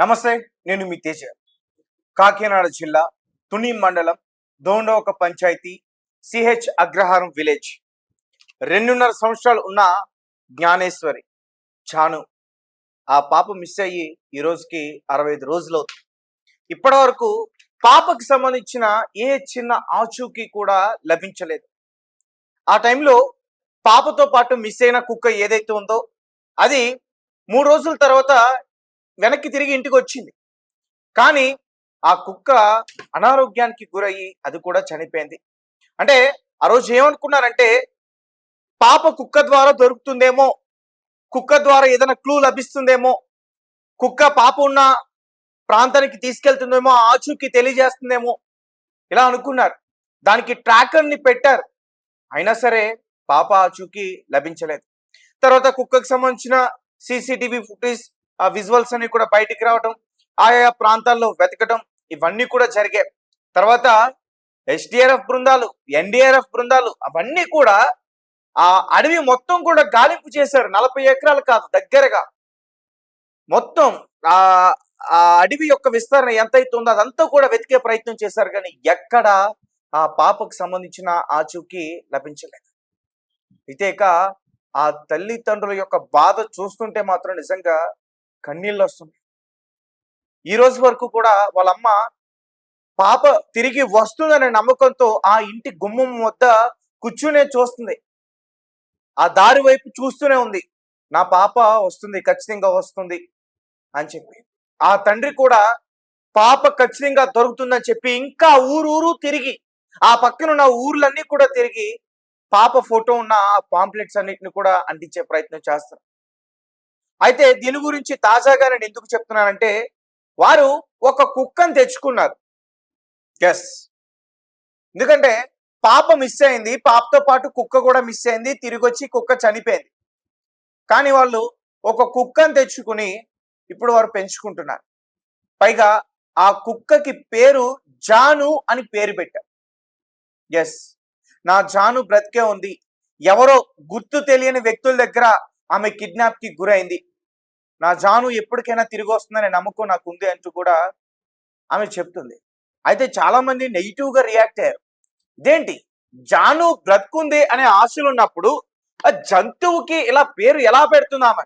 నమస్తే, నేను మీ తేజ. కాకినాడ జిల్లా తుని మండలం దోండోక పంచాయతీ అగ్రహారం విలేజ్. 2.5 సంవత్సరాలు ఉన్న జ్ఞానేశ్వరి చాను ఆ పాప మిస్ అయ్యి ఈ రోజుకి 65 రోజులు అవుతుంది. ఇప్పటి వరకు పాపకు సంబంధించిన ఏ చిన్న ఆచూకీ కూడా లభించలేదు. ఆ టైంలో పాపతో పాటు మిస్ అయిన కుక్క ఏదైతే ఉందో అది 3 రోజుల తర్వాత వెనక్కి తిరిగి ఇంటికి వచ్చింది. కానీ ఆ కుక్క అనారోగ్యానికి గురయ్యి అది కూడా చనిపోయింది. అంటే ఆ రోజు ఏమనుకున్నారంటే పాప కుక్క ద్వారా దొరుకుతుందేమో, కుక్క ద్వారా ఏదైనా క్లూ లభిస్తుందేమో, కుక్క పాప ఉన్న ప్రాంతానికి తీసుకెళ్తుందేమో, ఆచూకీ తెలియజేస్తుందేమో ఇలా అనుకున్నారు. దానికి ట్రాకర్ని పెట్టారు. అయినా సరే పాప ఆచూకీ లభించలేదు. తర్వాత కుక్కకు సంబంధించిన సీసీటీవీ ఫుటేజ్ విజువల్స్ అన్ని కూడా బయటికి రావడం, ఆయా ప్రాంతాల్లో వెతకడం ఇవన్నీ కూడా జరిగాయి. తర్వాత ఎస్డిఆర్ఎఫ్ బృందాలు, ఎన్డీఆర్ఎఫ్ బృందాలు అవన్నీ కూడా ఆ అడవి మొత్తం కూడా గాలింపు చేశారు. 40 ఎకరాలు కాదు, దగ్గరగా మొత్తం ఆ ఆ అడవి యొక్క విస్తరణ ఎంతైతే ఉందో అదంతా కూడా వెతికే ప్రయత్నం చేశారు. కానీ ఎక్కడ ఆ పాపకు సంబంధించిన ఆచూకీ లభించలేదు. అయితే ఇక ఆ తల్లిదండ్రుల యొక్క బాధ చూస్తుంటే మాత్రం నిజంగా కన్నీళ్ళు వస్తుంది. ఈ రోజు వరకు కూడా వాళ్ళమ్మ పాప తిరిగి వస్తుందనే నమ్మకంతో ఆ ఇంటి గుమ్మం వద్ద కూర్చునే చూస్తుంది. ఆ దారి వైపు చూస్తూనే ఉంది. నా పాప వస్తుంది, ఖచ్చితంగా వస్తుంది అని చెప్పి. ఆ తండ్రి కూడా పాప ఖచ్చితంగా దొరుకుతుందని చెప్పి ఇంకా ఊరూరు తిరిగి ఆ పక్కనున్న ఊర్లన్నీ కూడా తిరిగి పాప ఫోటో ఉన్న ఆ పాంప్లెట్స్ అన్నిటిని కూడా అంటించే ప్రయత్నం చేస్తారు. అయితే దీని గురించి తాజాగా నేను ఎందుకు చెప్తున్నానంటే వారు ఒక కుక్కను తెచ్చుకున్నారు. ఎస్, ఎందుకంటే పాప మిస్ అయింది, పాపతో పాటు కుక్క కూడా మిస్ అయింది, తిరిగి వచ్చి కుక్క చనిపోయింది. కానీ వాళ్ళు ఒక కుక్కను తెచ్చుకుని ఇప్పుడు వారు పెంచుకుంటున్నారు. పైగా ఆ కుక్కకి పేరు జాను అని పేరు పెట్టారు. ఎస్, నా జాను బ్రతికే ఉంది, ఎవరో గుర్తు తెలియని వ్యక్తుల దగ్గర ఆమె కిడ్నాప్ కి గురైంది, నా జాను ఎప్పటికైనా తిరిగి వస్తుందనే నమ్మకం నాకు ఉంది అంటూ కూడా ఆమె చెప్తుంది. అయితే చాలా మంది నెగిటివ్ గా రియాక్ట్ అయ్యారు. ఇదేంటి జాను బ్రతుకుంది అనే ఆశలు ఉన్నప్పుడు ఆ జంతువుకి ఇలా పేరు ఎలా పెడుతుంది ఆమె?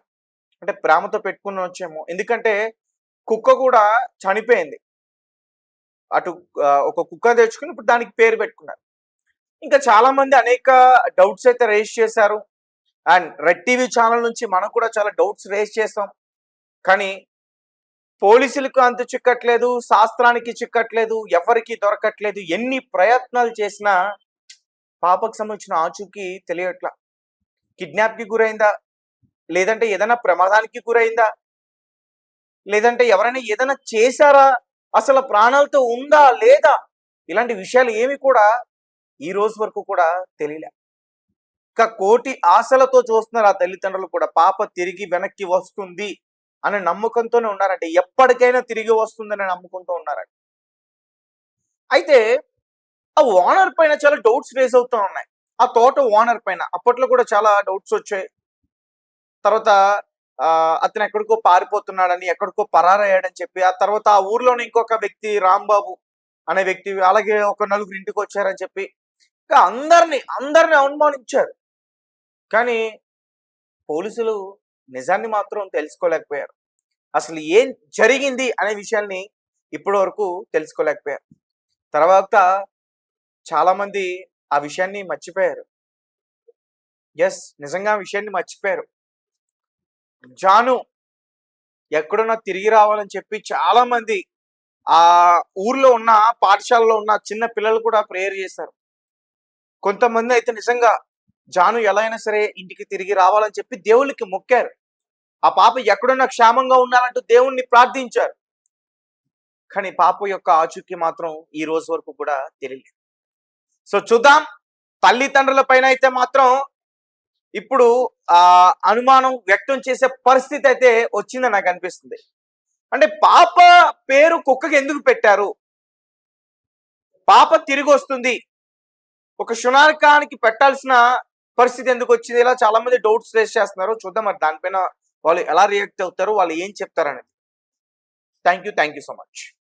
అంటే ప్రేమతో పెట్టుకుని వచ్చేమో, ఎందుకంటే కుక్క కూడా చనిపోయింది. అటు ఒక కుక్క తెచ్చుకుని ఇప్పుడు దానికి పేరు పెట్టుకున్నారు. ఇంకా చాలా మంది అనేక డౌట్స్ అయితే రేస్ చేశారు. అండ్ రెడ్ టీవీ ఛానల్ నుంచి మనం కూడా చాలా డౌట్స్ రేస్ చేసాం. కానీ పోలీసులకు అంత చిక్కట్లేదు, శాస్త్రానికి చిక్కట్లేదు, ఎవరికి దొరకట్లేదు. ఎన్ని ప్రయత్నాలు చేసినా పాపకు సంబంధించిన ఆచూకీ తెలియట్లా. కిడ్నాప్ కి గురైందా, లేదంటే ఏదైనా ప్రమాదానికి గురైందా, లేదంటే ఎవరైనా ఏదైనా చేశారా, అసలు ప్రాణాలతో ఉందా లేదా, ఇలాంటి విషయాలు ఏమి కూడా ఈ రోజు వరకు కూడా తెలియలే. ఇంకా కోటి ఆశలతో చూస్తున్నారు ఆ తల్లిదండ్రులు కూడా. పాప తిరిగి వెనక్కి వస్తుంది అనే నమ్మకంతోనే ఉన్నారంటే, ఎప్పటికైనా తిరిగి వస్తుందనే నమ్మకంతో ఉన్నారంట. అయితే ఆ ఓనర్ పైన చాలా డౌట్స్ రేస్ అవుతూ ఉన్నాయి. ఆ తోట ఓనర్ పైన అప్పట్లో కూడా చాలా డౌట్స్ వచ్చాయి. తర్వాత అతను ఎక్కడికో పారిపోతున్నాడని, ఎక్కడికో పరారయ్యాడని చెప్పి, ఆ తర్వాత ఆ ఊర్లోనే ఇంకొక వ్యక్తి రాంబాబు అనే వ్యక్తి, అలాగే ఒక నలుగురు ఇంటికి వచ్చారని చెప్పి ఇంకా అందరిని అవమానించారు. కానీ పోలీసులు నిజాన్ని మాత్రం తెలుసుకోలేకపోయారు. అసలు ఏం జరిగింది అనే విషయాన్ని ఇప్పటి వరకు తెలుసుకోలేకపోయారు. తర్వాత చాలా మంది ఆ విషయాన్ని మర్చిపోయారు. ఎస్, నిజంగా ఆ విషయాన్ని మర్చిపోయారు. జాను ఎక్కడున్నా తిరిగి రావాలని చెప్పి చాలా మంది ఆ ఊర్లో ఉన్న పాఠశాలలో ఉన్న చిన్న పిల్లలు కూడా ప్రేయర్ చేశారు. కొంతమంది అయితే నిజంగా జాను ఎలా అయినా సరే ఇంటికి తిరిగి రావాలని చెప్పి దేవుళ్ళకి మొక్కారు. ఆ పాప ఎక్కడున్నా క్షేమంగా ఉండాలంటూ దేవుణ్ణి ప్రార్థించారు. కానీ పాప యొక్క ఆచూకీ మాత్రం ఈ రోజు వరకు కూడా తెలియలేదు. సో చూద్దాం, తల్లిదండ్రుల పైన అయితే మాత్రం ఇప్పుడు అనుమానం వ్యక్తం చేసే పరిస్థితి అయితే వచ్చిందని నాకు అనిపిస్తుంది. అంటే పాప పేరు కుక్కకి ఎందుకు పెట్టారు? పాప తిరిగి వస్తుంది, ఒక శునకానికి పెట్టాల్సిన పరిస్థితి ఎందుకు వచ్చింది? ఇలా చాలా మంది డౌట్స్ రేస్ చేస్తున్నారు. చూద్దాం మరి దానిపైన వాళ్ళు ఎలా రియాక్ట్ అవుతారు, వాళ్ళు ఏం చెప్తారనేది. Thank you so much.